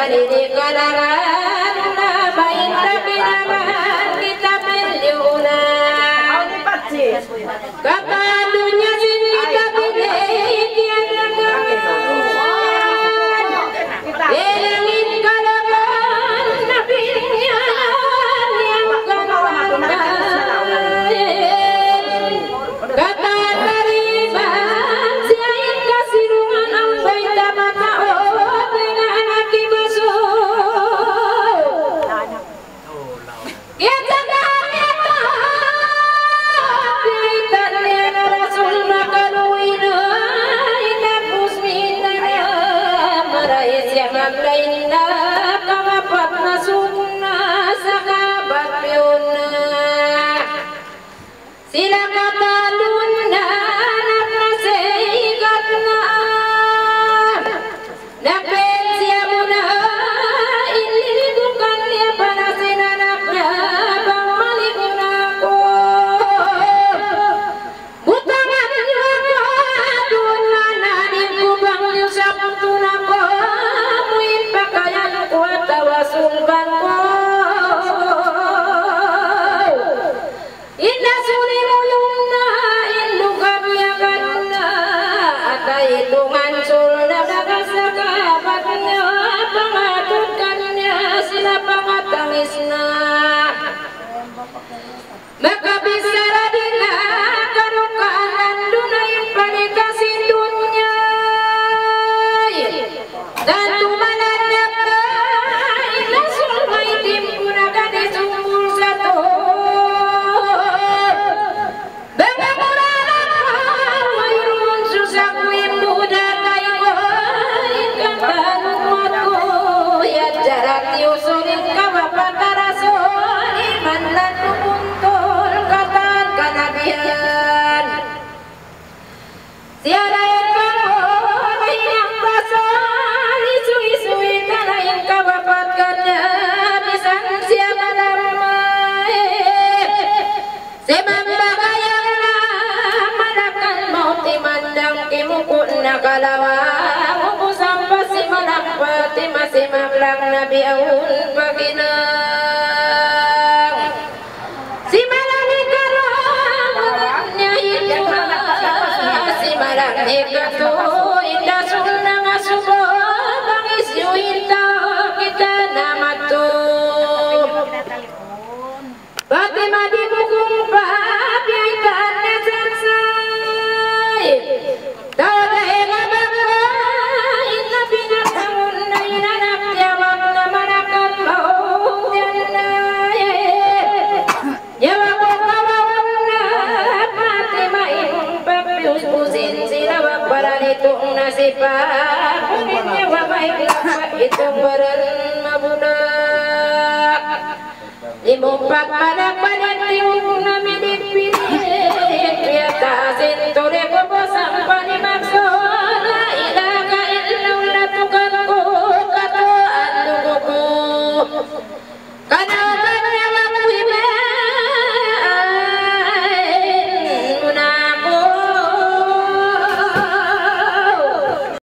hari di kalangan baik tapi naman kita miliuna kata dunia sini kita pilih tiada kawan elangin kalangan nabinya yang kawan kata tariban siain kasih ruang ambai mata oh dengan aki basuh kita kami kaitannya rasul makaluina ina pusmina marais yang aglaina kawapat nasuna sakabat piuna sila kataluna napraseigatna napensia muna ini bukan dia panasin anaknya bang malikuna ko butangan juga dunana di kubang yusap tunako muin pakaian kuat tawasul banko indah suri muyuna indu kabiakanna akailungan sulna bagasakabatnya pangatutkannya sila pangatangisna maka bisa radina karukaan dunain panikasin dunya dan tumanadapna ina sulmai timpuna kadi sumbul satu tiada yang kamu yang pasal isu-isu tanah yang kau dapatkannya bisa siapa damai semambaka yang manakan mau timandang kimukun nakalawa muku sampai si manakpati masih mablang nabi awun paginang si malani karamanya itu si malani katu indah sunna ngasubo bangis yuinta kita namatu Fatima di bukum papi ikannya sansai tada ega bangga inna binatamun na inanak tiawak na manakan maung tianda nyawa kawawang na Fatima imong papius pusin silawak baran itong nasipak kunin nyawa baik lapak itong baran mabudak Limumpak pada pada tiup